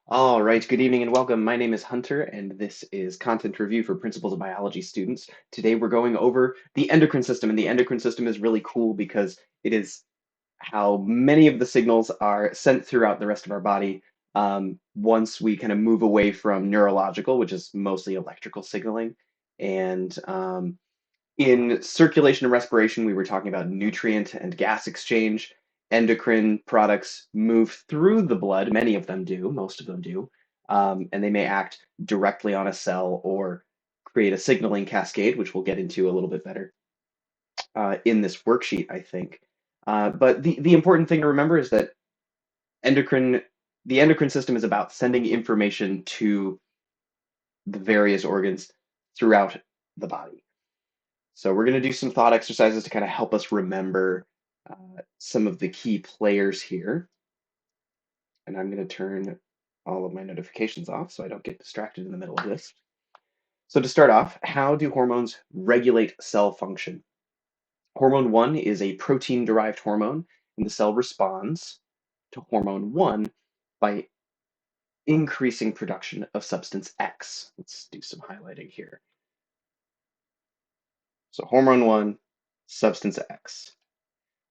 All right, good evening and welcome. My name is Hunter, and this is Content Review for Principles of Biology students. Today we're going over the endocrine system, and the endocrine system is really cool because it is how many of the signals are sent throughout the rest of our body once we kind of move away from neurological, which is mostly electrical signaling. And in circulation and respiration, we were talking about nutrient and gas exchange. Endocrine products move through the blood. Many of them do, most of them do. And they may act directly on a cell or create a signaling cascade, which we'll get into a little bit better in this worksheet, I think. But the important thing to remember is that endocrine, the endocrine system is about sending information to the various organs throughout the body. So we're going to do some thought exercises to kind of help us remember some of the key players here. And I'm going to turn all of my notifications off so I don't get distracted in the middle of this. So to start off, how do hormones regulate cell function? Hormone 1 is a protein-derived hormone, and the cell responds to hormone 1 by increasing production of substance X. Let's do some highlighting here. So hormone 1, substance X.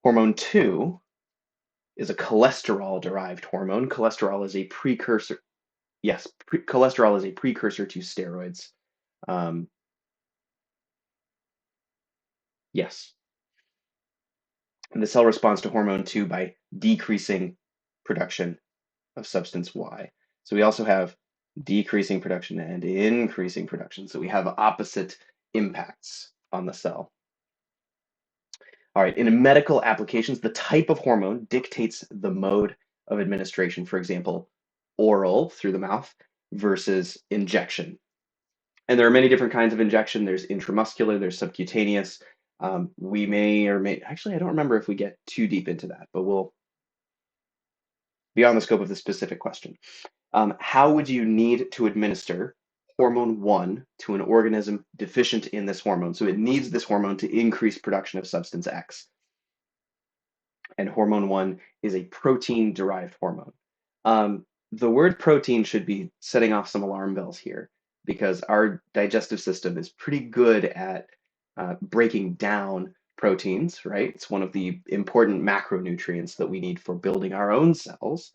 Hormone 2 is a cholesterol-derived hormone. Cholesterol is a precursor. Yes, cholesterol is a precursor to steroids. Um, yes, and the cell responds to hormone 2 by decreasing production of substance Y. So we also have decreasing production and increasing production. So we have opposite impacts on the cell. All right, in medical applications, the type of hormone dictates the mode of administration. For example, oral through the mouth versus injection. And there are many different kinds of injection. There's intramuscular, there's subcutaneous. We may or may, actually, I don't remember if we get too deep into that, but we'll, beyond the scope of the specific question. How would you need to administer hormone 1 to an organism deficient in this hormone? So it needs this hormone to increase production of substance X. And hormone 1 is a protein-derived hormone. The word protein should be setting off some alarm bells here because our digestive system is pretty good at breaking down proteins, right? It's one of the important macronutrients that we need for building our own cells.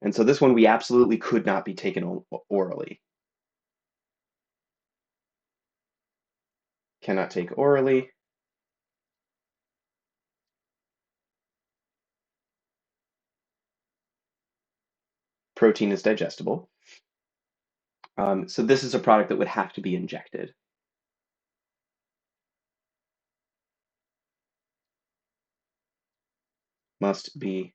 And so this one we absolutely could not be taken orally. Cannot take orally. Protein is digestible. So this is a product that would have to be injected. Must be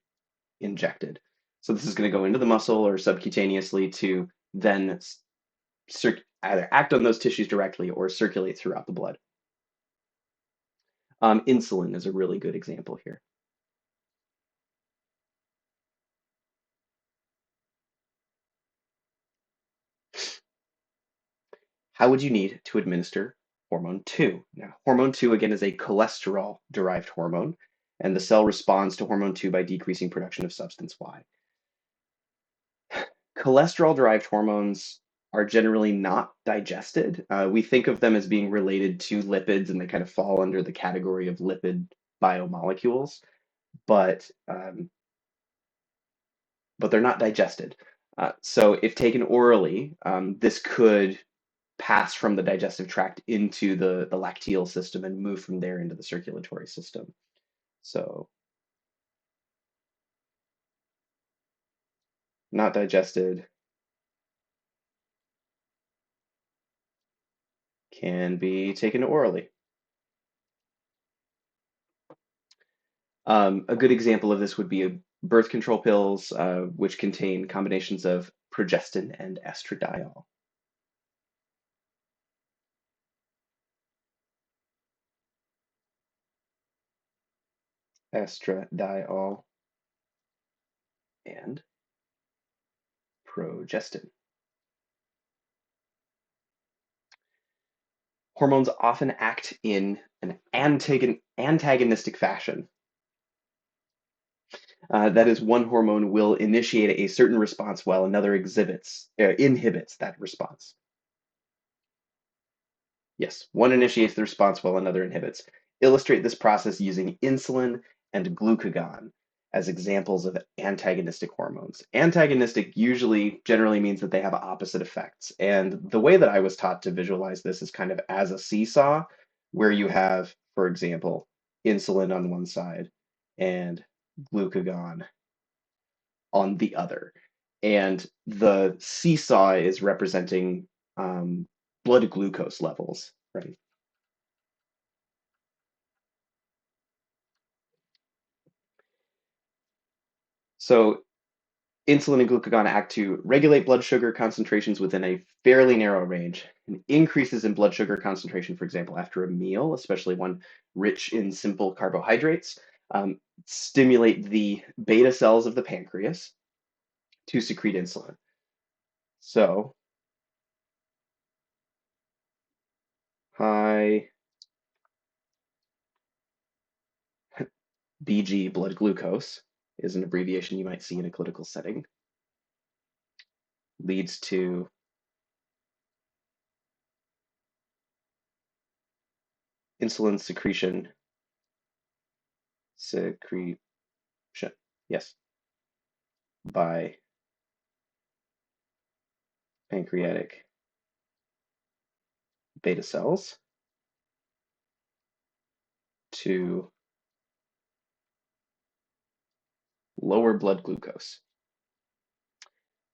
injected. So this is going to go into the muscle or subcutaneously to then either act on those tissues directly or circulate throughout the blood. Insulin is a really good example here. How would you need to administer hormone 2? Now, hormone 2, again, is a cholesterol-derived hormone, and the cell responds to hormone 2 by decreasing production of substance Y. Cholesterol-derived hormones are generally not digested. We think of them as being related to lipids, and they kind of fall under the category of lipid biomolecules, but they're not digested. So if taken orally, this could pass from the digestive tract into the lacteal system and move from there into the circulatory system. So not digested, can be taken orally. A good example of this would be birth control pills, which contain combinations of progestin and estradiol. Estradiol and progestin. Hormones often act in an antagonistic fashion. That is, one hormone will initiate a certain response while another inhibits that response. Yes, one initiates the response while another inhibits. Illustrate this process using insulin and glucagon as examples of antagonistic hormones. Antagonistic usually generally means that they have opposite effects. And the way that I was taught to visualize this is kind of as a seesaw, where you have, for example, insulin on one side and glucagon on the other. And the seesaw is representing blood glucose levels, right? So insulin and glucagon act to regulate blood sugar concentrations within a fairly narrow range. And increases in blood sugar concentration, for example, after a meal, especially one rich in simple carbohydrates, stimulate the beta cells of the pancreas to secrete insulin. So high BG blood glucose is an abbreviation you might see in a clinical setting, leads to insulin secretion, yes, by pancreatic beta cells to lower blood glucose.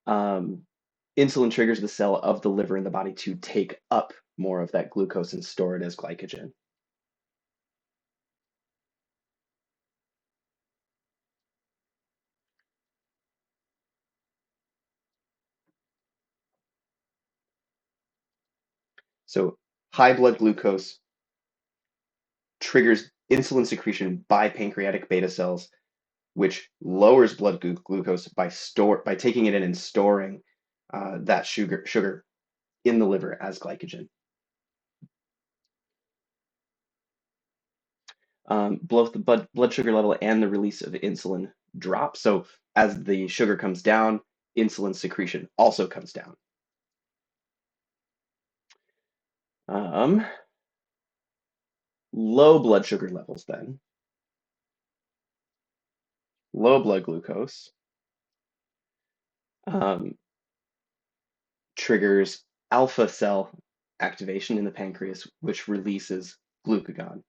Um, Insulin triggers the cell of the liver in the body to take up more of that glucose and store it as glycogen. So high blood glucose triggers insulin secretion by pancreatic beta cells, which lowers blood glucose by taking it in and storing that sugar in the liver as glycogen. Both the blood sugar level and the release of insulin drop. So as the sugar comes down, insulin secretion also comes down. Um, Low blood sugar levels then, low blood glucose, um, triggers alpha cell activation in the pancreas, which releases glucagon.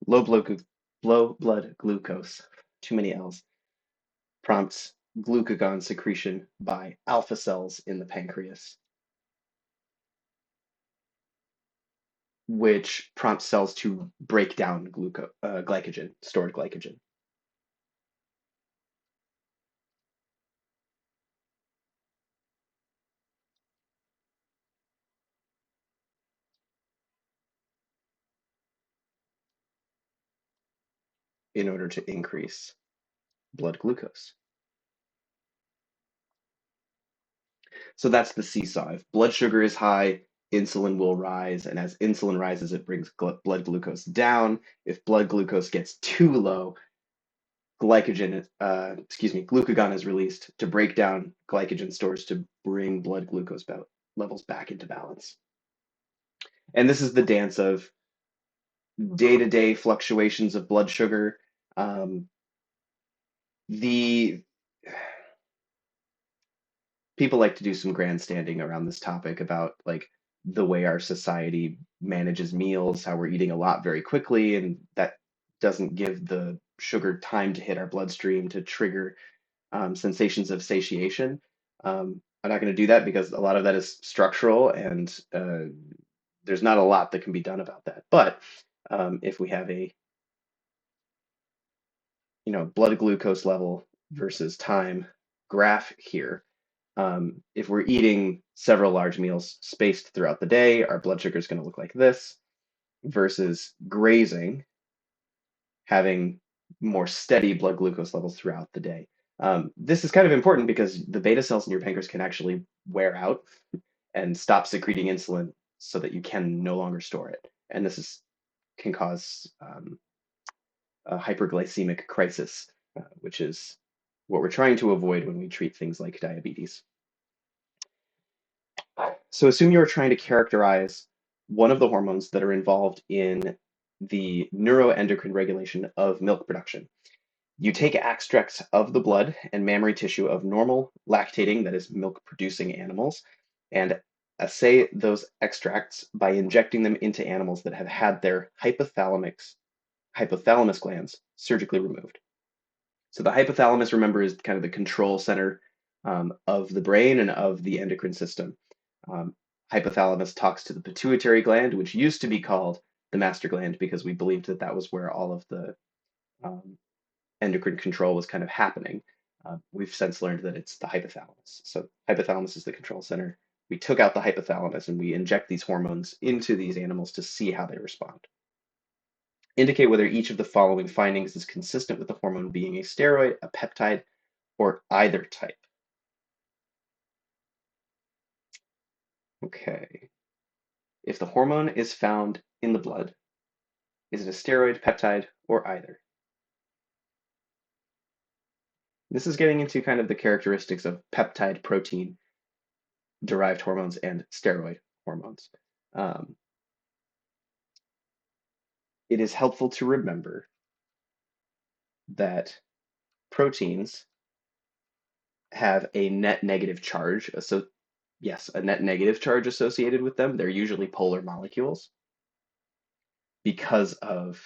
Low blood, low blood glucose, too many L's, prompts glucagon secretion by alpha cells in the pancreas, which prompts cells to break down glycogen, stored glycogen, in order to increase blood glucose. So that's the seesaw. If blood sugar is high, insulin will rise, and as insulin rises, it brings blood glucose down. If blood glucose gets too low, glucagon is released to break down glycogen stores to bring blood glucose levels back into balance. And this is the dance of day-to-day fluctuations of blood sugar. Um, the People like to do some grandstanding around this topic about like the way our society manages meals, how we're eating a lot very quickly, and that doesn't give the sugar time to hit our bloodstream to trigger sensations of satiation. I'm not going to do that because a lot of that is structural, and there's not a lot that can be done about that. But if we have a blood glucose level versus time graph here, if we're eating several large meals spaced throughout the day, our blood sugar is going to look like this versus grazing, having more steady blood glucose levels throughout the day. This is kind of important because the beta cells in your pancreas can actually wear out and stop secreting insulin so that you can no longer store it. And this is can cause a hyperglycemic crisis, which is what we're trying to avoid when we treat things like diabetes. So assume you're trying to characterize one of the hormones that are involved in the neuroendocrine regulation of milk production. You take extracts of the blood and mammary tissue of normal lactating, that is, milk producing animals, and assay those extracts by injecting them into animals that have had their hypothalamus glands surgically removed. So the hypothalamus, remember, is kind of the control center of the brain and of the endocrine system. Um, Hypothalamus talks to the pituitary gland, which used to be called the master gland because we believed that that was where all of the um, endocrine control was kind of happening. We've since learned that it's the hypothalamus. So hypothalamus is the control center. We took out the hypothalamus and we inject these hormones into these animals to see how they respond. Indicate whether each of the following findings is consistent with the hormone being a steroid, a peptide, or either type. Okay. If the hormone is found in the blood, is it a steroid, peptide, or either? This is getting into kind of the characteristics of peptide protein derived hormones and steroid hormones. Um, it is helpful to remember that proteins have a net negative charge. So, yes, a net negative charge associated with them. They're usually polar molecules because of,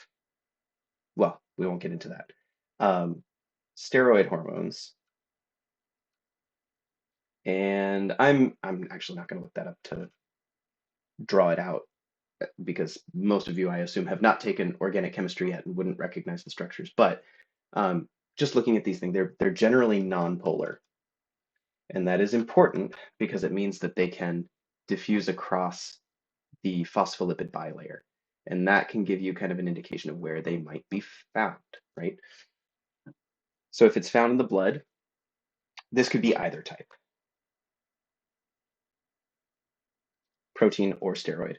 well, we won't get into that. Um, Steroid hormones, and I'm actually not going to look that up to draw it out because most of you, I assume, have not taken organic chemistry yet and wouldn't recognize the structures. But just looking at these things, they're generally nonpolar, and that is important because it means that they can diffuse across the phospholipid bilayer, and that can give you kind of an indication of where they might be found, right? So if it's found in the blood, this could be either type, protein or steroid.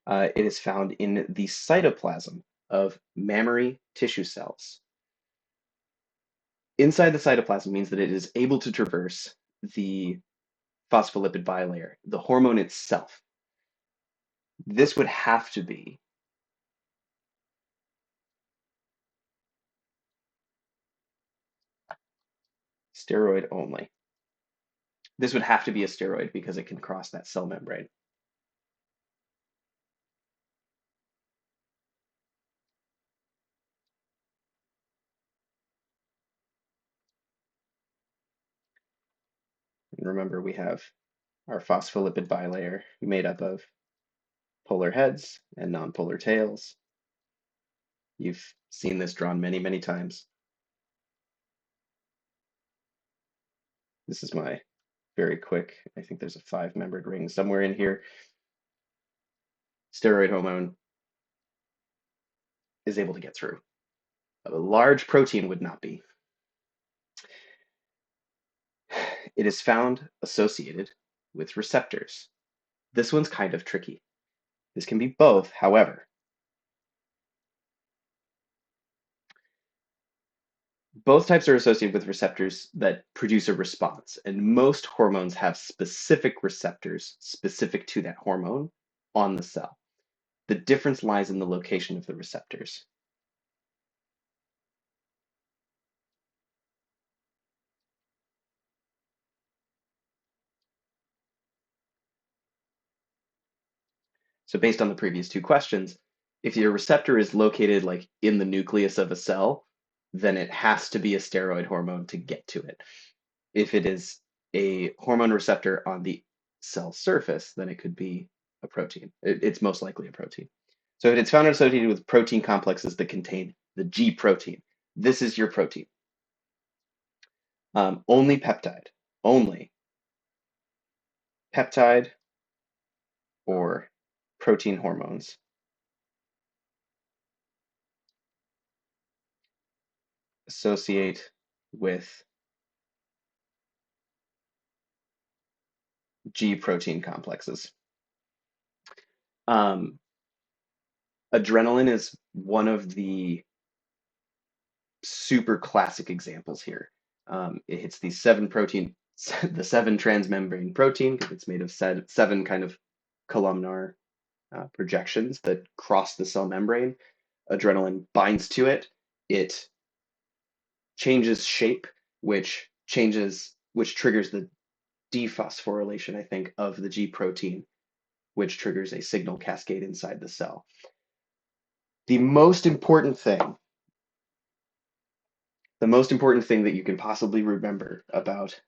It is found in the cytoplasm of mammary tissue cells. Inside the cytoplasm means that it is able to traverse the phospholipid bilayer, the hormone itself. This would have to be steroid only. This would have to be a steroid because it can cross that cell membrane. And remember, we have our phospholipid bilayer made up of polar heads and nonpolar tails. You've seen this drawn many, many times. This is my very quick, I think there's a 5-membered ring somewhere in here. Steroid hormone is able to get through. A large protein would not be. It is found associated with receptors. This one's kind of tricky. This can be both, however. Both types are associated with receptors that produce a response, and most hormones have specific receptors specific to that hormone on the cell. The difference lies in the location of the receptors. So based on the previous two questions, if your receptor is located like in the nucleus of a cell, then it has to be a steroid hormone to get to it. If it is a hormone receptor on the cell surface, then it could be a protein. It's most likely a protein. So if it's found associated with protein complexes that contain the G protein, this is your protein. Only peptide, only peptide or protein hormones. associate with G protein complexes. Um, Adrenaline is one of the super classic examples here. It hits these seven protein, the seven transmembrane protein, because it's made of seven kind of columnar projections that cross the cell membrane. Adrenaline binds to it. It changes shape, which triggers the dephosphorylation, I think, of the G protein, which triggers a signal cascade inside the cell. The most important thing, the most important thing that you can possibly remember about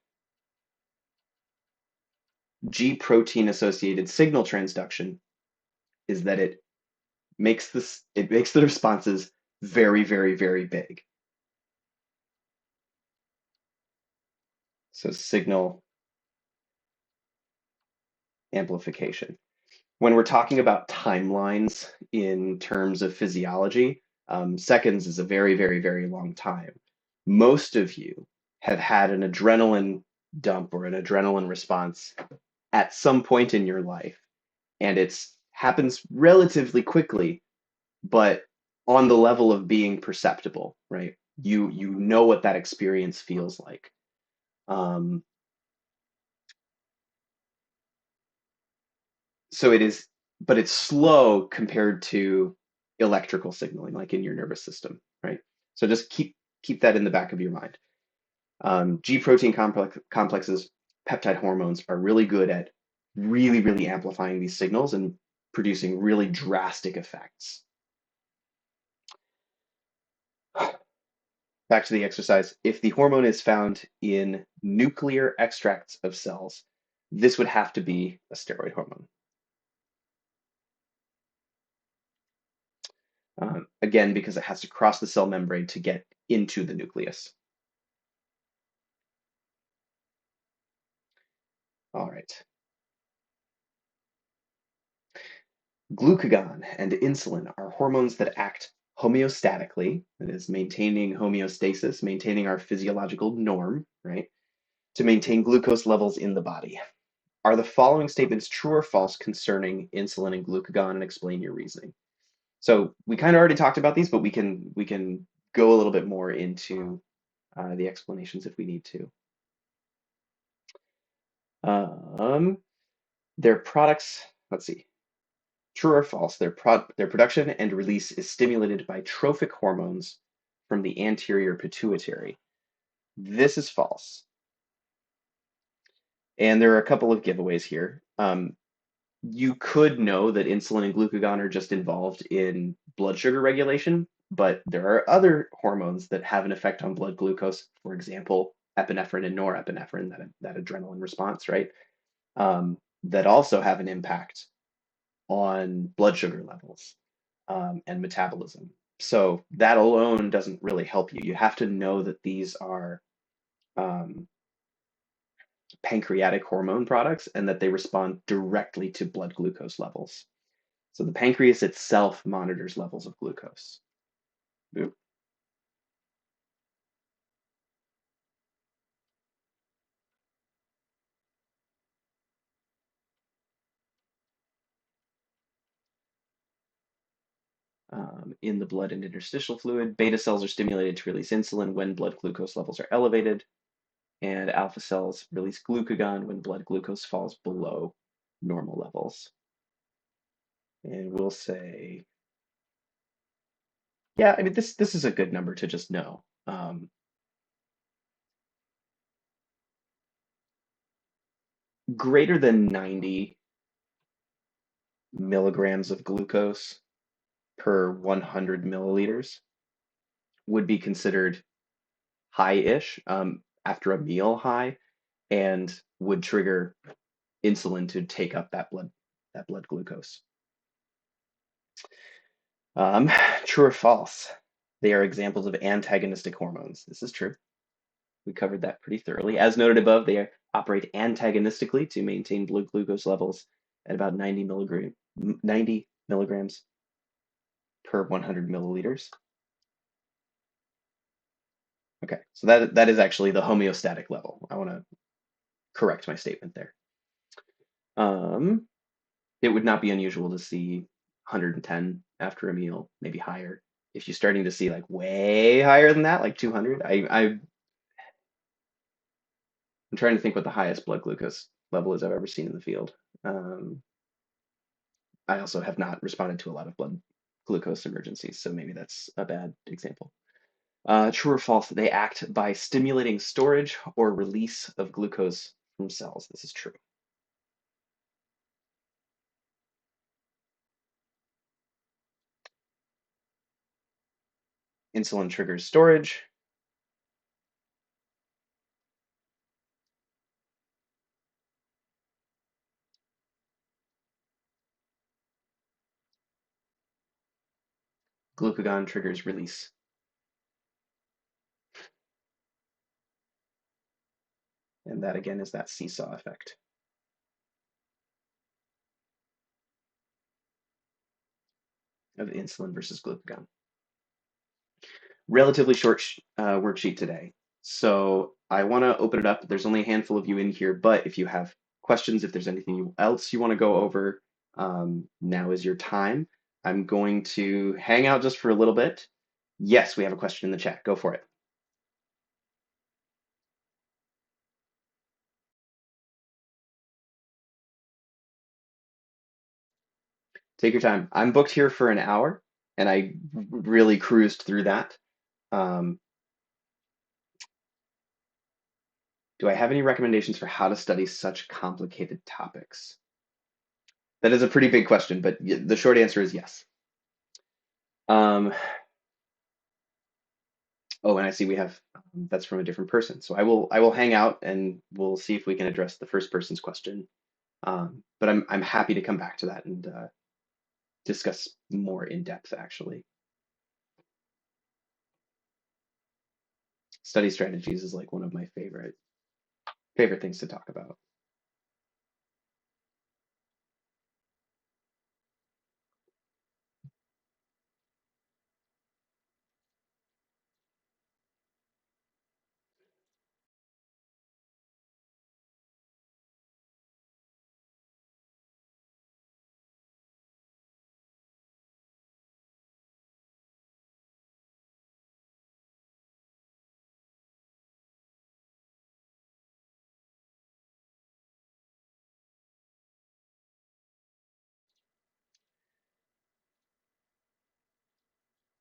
G protein associated signal transduction is that it makes the responses very, very, very big. So signal amplification. When we're talking about timelines in terms of physiology, seconds is a very, very, very long time. Most of you have had an adrenaline dump or an adrenaline response at some point in your life, and it's happens relatively quickly, but on the level of being perceptible, right? You know what that experience feels like. Um, so it is, but it's slow compared to electrical signaling, like in your nervous system, right? So just keep that in the back of your mind. G protein complexes, peptide hormones are really good at really, really amplifying these signals and producing really drastic effects. Back to the exercise. If the hormone is found in nuclear extracts of cells, this would have to be a steroid hormone. Again, because it has to cross the cell membrane to get into the nucleus. All right. Glucagon and insulin are hormones that act homeostatically, that is, maintaining homeostasis, maintaining our physiological norm, right, to maintain glucose levels in the body. Are the following statements true or false concerning insulin and glucagon, and explain your reasoning? So we kind of already talked about these, but we can go a little bit more into the explanations if we need to. Um, their products, let's see, true or false, their production and release is stimulated by trophic hormones from the anterior pituitary. This is false. And there are a couple of giveaways here. You could know that insulin and glucagon are just involved in blood sugar regulation, but there are other hormones that have an effect on blood glucose. For example, epinephrine and norepinephrine, that adrenaline response, right? That also have an impact on blood sugar levels and metabolism. So that alone doesn't really help you. You have to know that these are um, pancreatic hormone products and that they respond directly to blood glucose levels. So the pancreas itself monitors levels of glucose. Oop. In the blood and interstitial fluid, beta cells are stimulated to release insulin when blood glucose levels are elevated, and alpha cells release glucagon when blood glucose falls below normal levels. And we'll say, yeah, I mean, this is a good number to just know. Greater than 90 milligrams of glucose per 100 milliliters would be considered high-ish, after a meal high, and would trigger insulin to take up that blood glucose. Um, True or false? They are examples of antagonistic hormones. This is true. We covered that pretty thoroughly. As noted above, they operate antagonistically to maintain blood glucose levels at about 90 milligrams per 100 milliliters. Okay, so that is actually the homeostatic level. I want to correct my statement there. Um, it would not be unusual to see 110 after a meal, maybe higher. If you're starting to see like way higher than that, like 200, I'm trying to think what the highest blood glucose level is I've ever seen in the field. Um, I also have not responded to a lot of blood glucose emergencies, so maybe that's a bad example. True or false, they act by stimulating storage or release of glucose from cells. This is true. Insulin triggers storage. Glucagon triggers release. And that again is that seesaw effect of insulin versus glucagon. Relatively short worksheet today. So I want to open it up. There's only a handful of you in here, but if you have questions, if there's anything else you want to go over, now is your time. I'm going to hang out just for a little bit. Yes, we have a question in the chat. Go for it. Take your time. I'm booked here for an hour, and I really cruised through that. Um, do I have any recommendations for how to study such complicated topics? That is a pretty big question, but the short answer is yes. Um, oh, and I see we have that's from a different person. So I will hang out and we'll see if we can address the first person's question. But I'm happy to come back to that and discuss more in depth. Actually, study strategies is like one of my favorite things to talk about.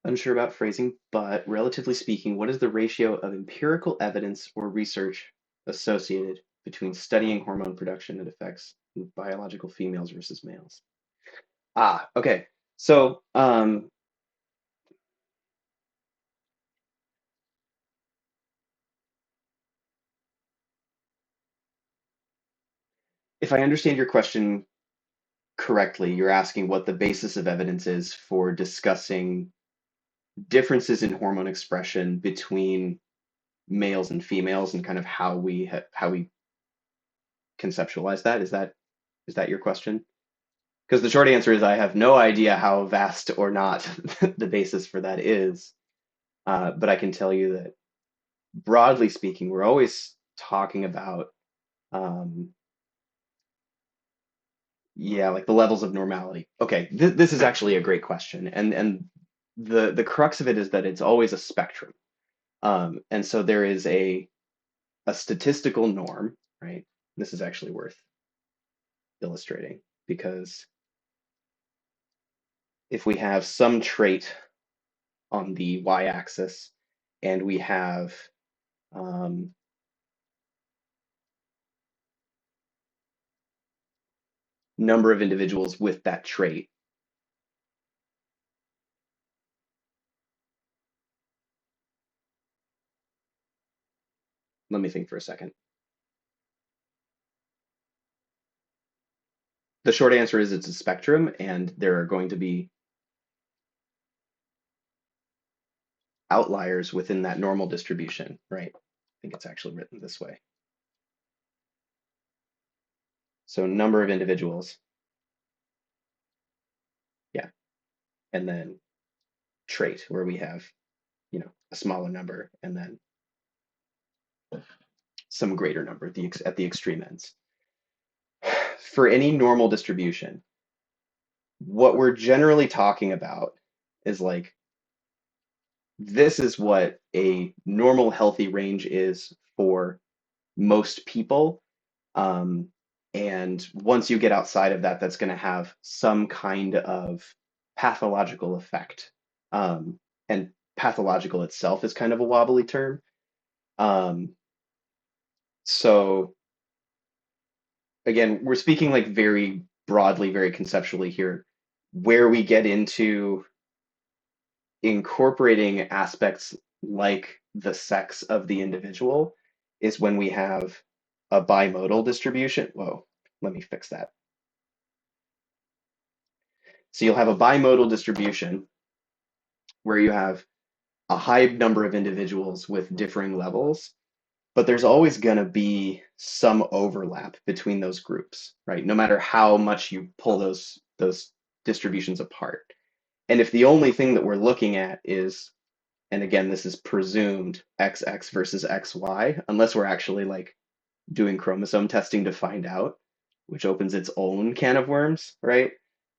Unsure about phrasing, but relatively speaking, what is the ratio of empirical evidence or research associated between studying hormone production and effects in biological females versus males? Ah, okay. So, if I understand your question correctly, you're asking what the basis of evidence is for discussing differences in hormone expression between males and females and kind of how we conceptualize that. Is that your question? Because the short answer is I have no idea how vast or not the basis for that is. But I can tell you that broadly speaking, we're always talking about, um, yeah, like the levels of normality. Okay, this is actually a great question, and the crux of it is that it's always a spectrum. And so there is a statistical norm, right? This is actually worth illustrating because if we have some trait on the y-axis and we have um, number of individuals with that trait. Let me think for a second. The short answer is it's a spectrum, and there are going to be outliers within that normal distribution, right? I think it's actually written this way. So number of individuals, yeah, and then trait where we have, a smaller number, and then some greater number at the extreme ends. For any normal distribution, what we're generally talking about is like this is what a normal healthy range is for most people. Um, and once you get outside of that, that's going to have some kind of pathological effect. And pathological itself is kind of a wobbly term. Um, so again, we're speaking like very broadly, very conceptually here. Where we get into incorporating aspects like the sex of the individual is when we have a bimodal distribution. Whoa, let me fix that. So you'll have a bimodal distribution where you have a high number of individuals with differing levels, but there's always going to be some overlap between those groups, right? No matter how much you pull those distributions apart. And if the only thing that we're looking at is, and again, this is presumed XX versus XY, unless we're actually like doing chromosome testing to find out, which opens its own can of worms, right?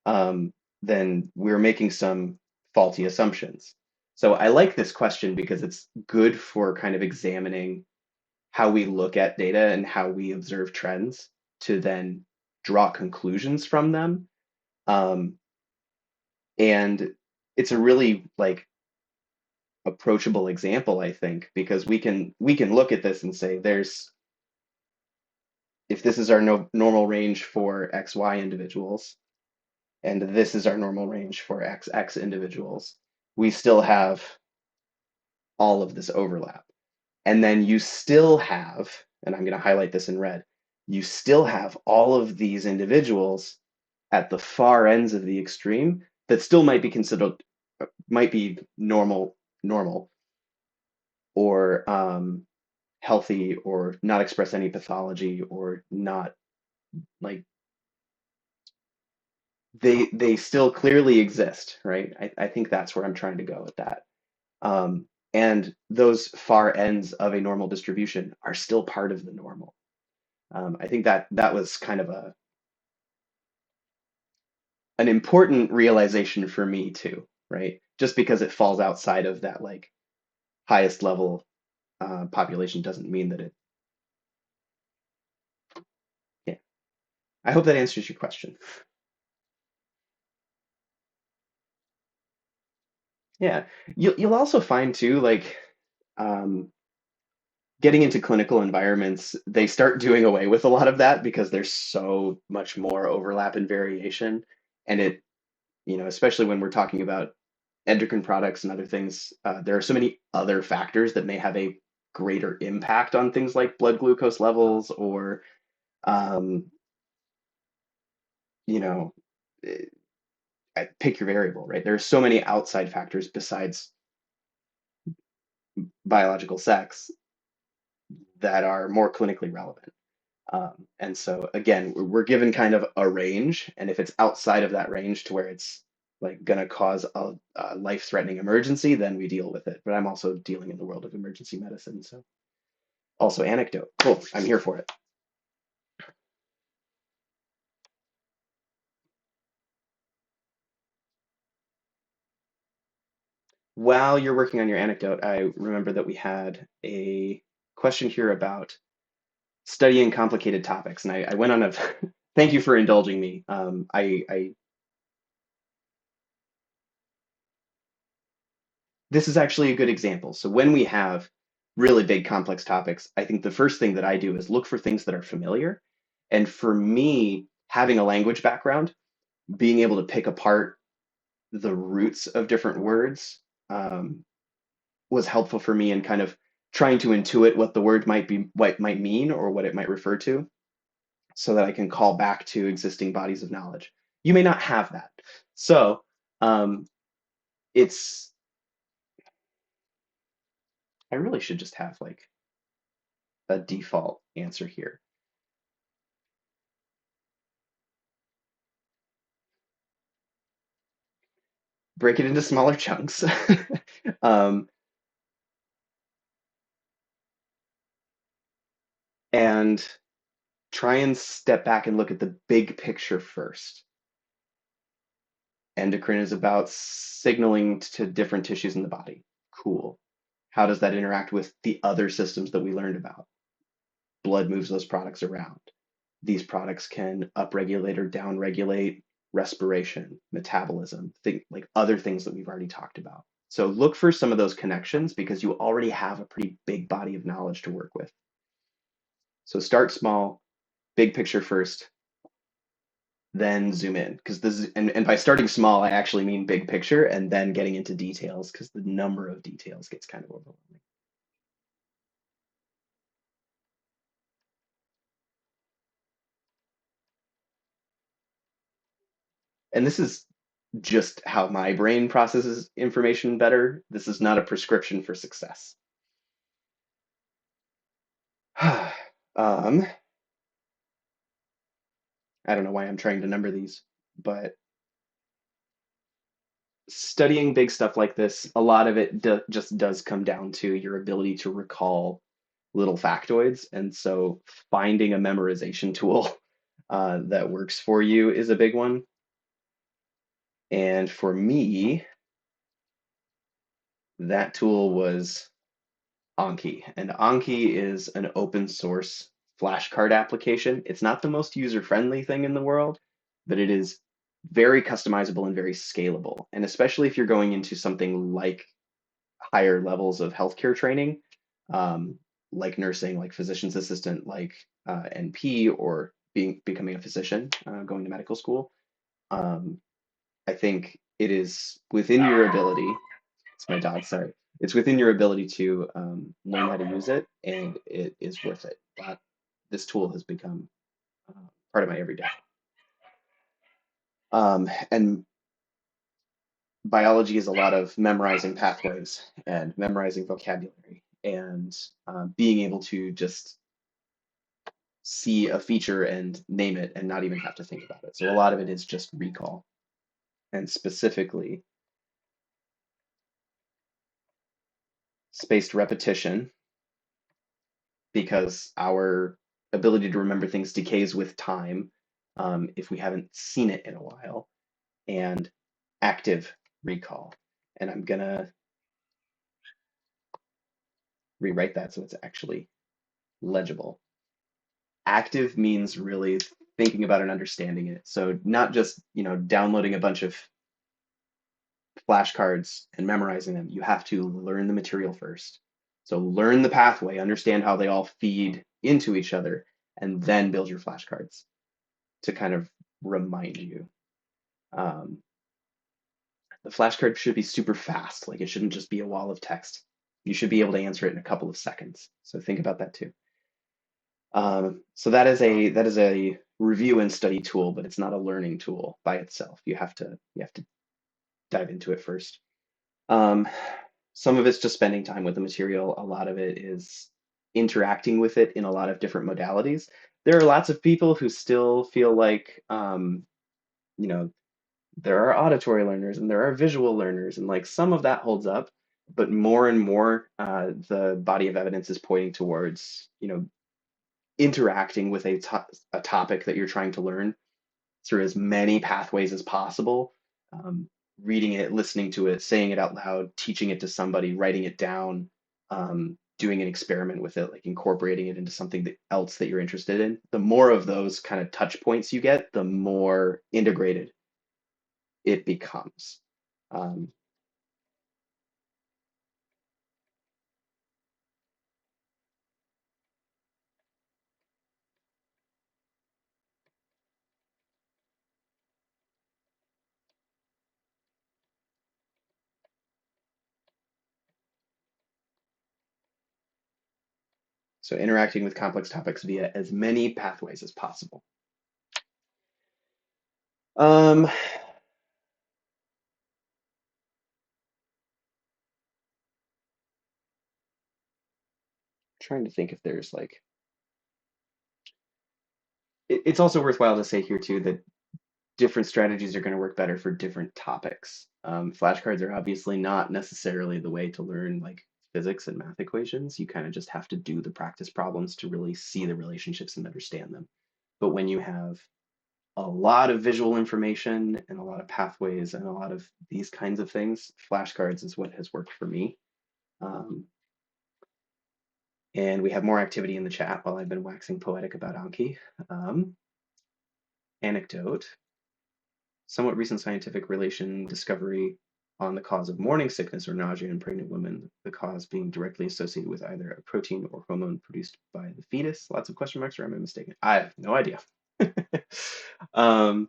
Um, then we're making some faulty assumptions. So I like this question because it's good for kind of examining how we look at data and how we observe trends to then draw conclusions from them. Um, and it's a really like approachable example, I think, because we can look at this and say there's if this is our normal range for XY individuals, and this is our normal range for XX individuals, we still have all of this overlap. And then you still have, and I'm going to highlight this in red, you still have all of these individuals at the far ends of the extreme that still might be considered, might be normal, or healthy, or not express any pathology, or not like they still clearly exist, right? I think that's where I'm trying to go with that. And those far ends of a normal distribution are still part of the normal. I think that that was kind of an important realization for me too, right? Just because it falls outside of that like highest level population doesn't mean that it. Yeah. I hope that answers your question. Yeah, you'll also find too like um, getting into clinical environments, they start doing away with a lot of that because there's so much more overlap and variation, and it especially when we're talking about endocrine products and other things, there are so many other factors that may have a greater impact on things like blood glucose levels or, um, you know, eh, pick your variable, right? There are so many outside factors besides biological sex that are more clinically relevant. And so again, we're given kind of a range, and if it's outside of that range to where it's like going to cause a life-threatening emergency, then we deal with it. But I'm also dealing in the world of emergency medicine, so also anecdote. Cool, I'm here for it. While you're working on your anecdote, I remember that we had a question here about studying complicated topics, and I went on a thank you for indulging me. I This is actually a good example. So when we have really big complex topics, I think the first thing that I do is look for things that are familiar. And for me, having a language background, being able to pick apart the roots of different words was helpful for me in kind of trying to intuit what the word might be, what it might mean, or what it might refer to, so that I can call back to existing bodies of knowledge. You may not have that. So um, it's, I really should just have like a default answer here. Break it into smaller chunks. um, and try and step back and look at the big picture first. Endocrine is about signaling to different tissues in the body. Cool. How does that interact with the other systems that we learned about? Blood moves those products around. These products can upregulate or downregulate respiration, metabolism, like other things that we've already talked about. So look for some of those connections because you already have a pretty big body of knowledge to work with. So start small, big picture first, then zoom in. Because this and by starting small, I actually mean big picture and then getting into details because the number of details gets kind of overwhelming. And this is just how my brain processes information better. This is not a prescription for success. um, I don't know why I'm trying to number these, but studying big stuff like this, a lot of it just does come down to your ability to recall little factoids. And so finding a memorization tool that works for you is a big one. And for me, that tool was Anki. And Anki is an open source flashcard application. It's not the most user-friendly thing in the world, but it is very customizable and very scalable. And especially if you're going into something like higher levels of healthcare training, um, like nursing, like physician's assistant, like NP, or becoming a physician, going to medical school. Um, I think it is within your ability. It's my dog, sorry. It's within your ability to learn how to use it, and it is worth it. But this tool has become part of my everyday. And biology is a lot of memorizing pathways and memorizing vocabulary and being able to just see a feature and name it and not even have to think about it. So a lot of it is just recall and specifically spaced repetition because our ability to remember things decays with time if we haven't seen it in a while, and active recall. And I'm gonna rewrite that so it's actually legible. Active means really thinking about and understanding it. So not just, downloading a bunch of flashcards and memorizing them. You have to learn the material first. So learn the pathway, understand how they all feed into each other, and then build your flashcards to kind of remind you. Um, the flashcard should be super fast. Like it shouldn't just be a wall of text. You should be able to answer it in a couple of seconds. So think about that too. So that is a review and study tool, but it's not a learning tool by itself. You have to dive into it first. Um, some of it's just spending time with the material. A lot of it is interacting with it in a lot of different modalities. There are lots of people who still feel like, you know, there are auditory learners and there are visual learners, and like some of that holds up, but more and more, the body of evidence is pointing towards, interacting with a topic that you're trying to learn through as many pathways as possible. Um, Reading it, listening to it, saying it out loud, teaching it to somebody, writing it down, doing an experiment with it, like incorporating it into something else that you're interested in. The more of those kind of touch points you get, the more integrated it becomes. Um, so interacting with complex topics via as many pathways as possible. Um, Trying to think if there's like, it's also worthwhile to say here too that different strategies are going to work better for different topics. Flashcards are obviously not necessarily the way to learn like physics and math equations. You kind of just have to do the practice problems to really see the relationships and understand them. But when you have a lot of visual information and a lot of pathways and a lot of these kinds of things, flashcards is what has worked for me. Um, and we have more activity in the chat while I've been waxing poetic about Anki. Um, Anecdote, somewhat recent scientific relation discovery on the cause of morning sickness or nausea in pregnant women, the cause being directly associated with either a protein or hormone produced by the fetus. Lots of question marks, or am I mistaken? I have no idea. um,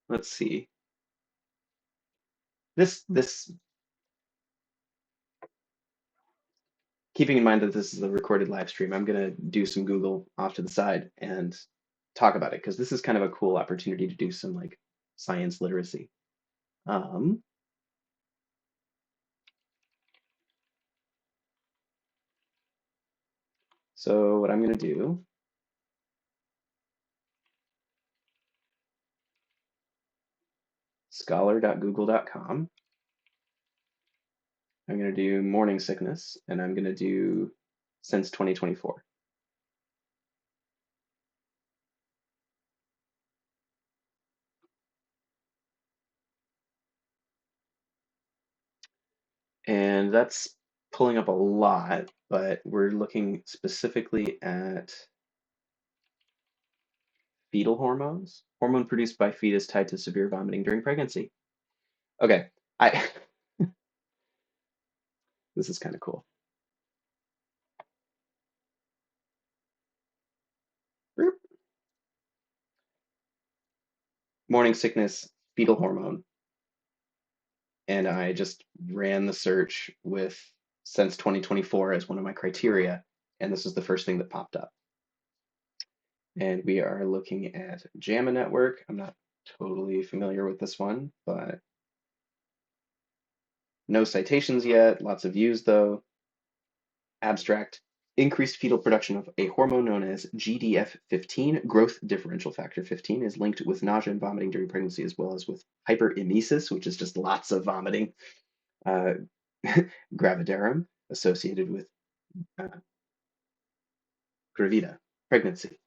let's see. This keeping in mind that this is a recorded live stream, I'm gonna do some Google off to the side and talk about it because this is kind of a cool opportunity to do some like science literacy. Um, so what I'm gonna do, scholar.google.com. I'm gonna do morning sickness, and I'm gonna do since 2024. And that's pulling up a lot, but we're looking specifically at fetal hormones, hormone produced by fetus tied to severe vomiting during pregnancy. Okay, I this is kind of cool. Morning sickness, fetal hormone, and I just ran the search with since 2024 as one of my criteria, and this is the first thing that popped up. And we are looking at JAMA network. I'm not totally familiar with this one, but no citations yet, lots of views though. Abstract, increased fetal production of a hormone known as GDF15, growth differential factor 15, is linked with nausea and vomiting during pregnancy, as well as with hyperemesis, which is just lots of vomiting, uh, gravidarum, associated with uh, gravida, pregnancy.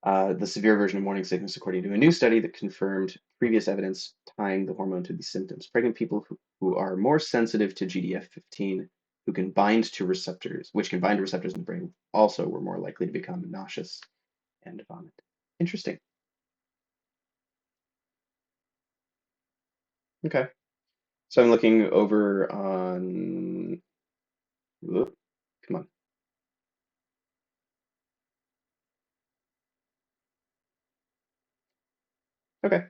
The severe version of morning sickness, according to a new study that confirmed previous evidence tying the hormone to these symptoms. Pregnant people who are more sensitive to GDF15, who can bind to receptors, which can bind to receptors in the brain, also were more likely to become nauseous and vomit. Interesting. Okay. So I'm looking over on, whoop, come on. Okay.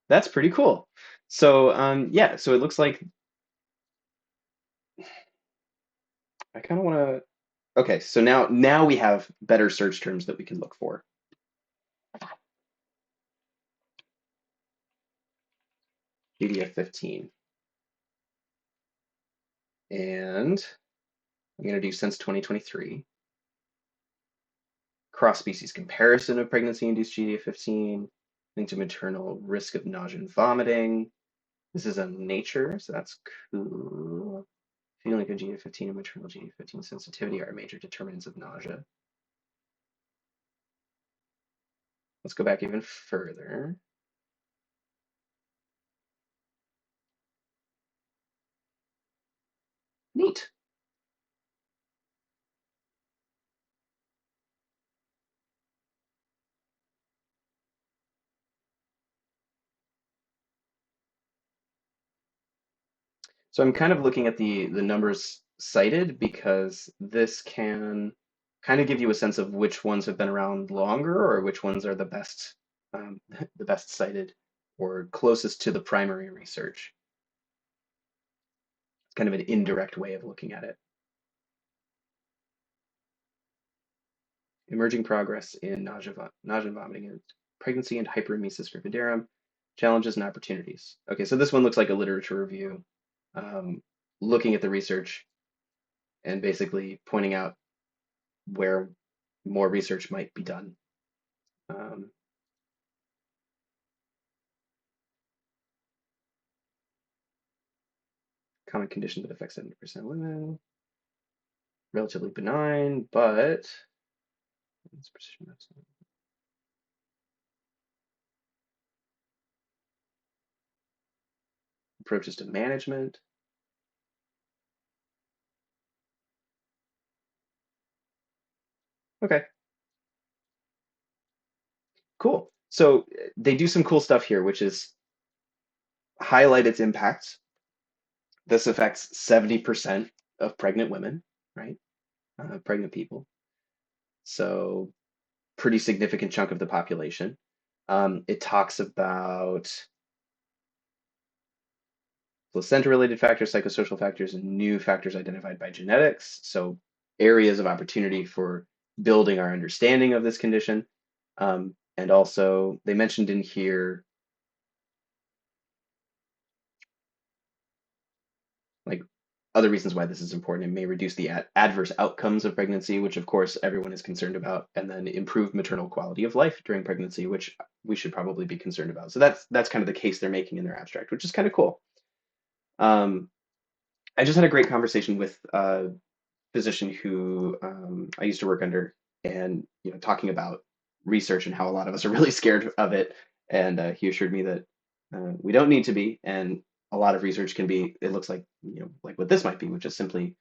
That's pretty cool. So yeah, so it looks like I kind of want to. Okay, so now we have better search terms that we can look for. GDF15. And I'm going to do since 2023. Cross-species comparison of pregnancy-induced GDF15 linked to maternal risk of nausea and vomiting. This is on Nature, so that's cool. Feeling of GDF15 and maternal GDF15 sensitivity are major determinants of nausea. Let's go back even further. Neat. So I'm kind of looking at the numbers cited because this can kind of give you a sense of which ones have been around longer or which ones are the best the best cited or closest to the primary research. It's kind of an indirect way of looking at it. Emerging progress in nausea and vomiting in pregnancy and hyperemesis gravidarum, challenges and opportunities. Okay, so this one looks like a literature review, um, looking at the research and basically pointing out where more research might be done. Um, Common condition that affects 70% of women. Relatively benign, but it's precision medicine. Approaches to management. Okay, cool. So they do some cool stuff here, which is highlight its impacts. This affects 70% of pregnant women, right? Pregnant people. So pretty significant chunk of the population. It talks about placenta-related factors, psychosocial factors, and new factors identified by genetics. So areas of opportunity for building our understanding of this condition. And also, they mentioned in here like other reasons why this is important. It may reduce the adverse outcomes of pregnancy, which of course everyone is concerned about, and then improve maternal quality of life during pregnancy, which we should probably be concerned about. So that's kind of the case they're making in their abstract, which is kind of cool. Um, I just had a great conversation with physician who I used to work under, and talking about research and how a lot of us are really scared of it. And he assured me that we don't need to be, and a lot of research can be. It looks like like what this might be, which is simply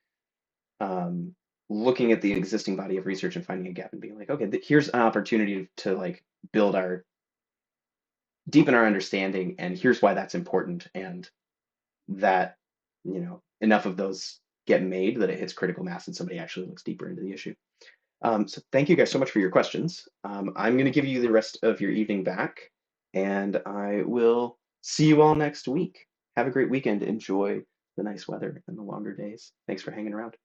um, looking at the existing body of research and finding a gap and being like, okay, here's an opportunity to like build our deepen our understanding, and here's why that's important, and that enough of those get made that it hits critical mass and somebody actually looks deeper into the issue. So thank you guys so much for your questions. I'm going to give you the rest of your evening back, and I will see you all next week. Have a great weekend. Enjoy the nice weather and the longer days. Thanks for hanging around.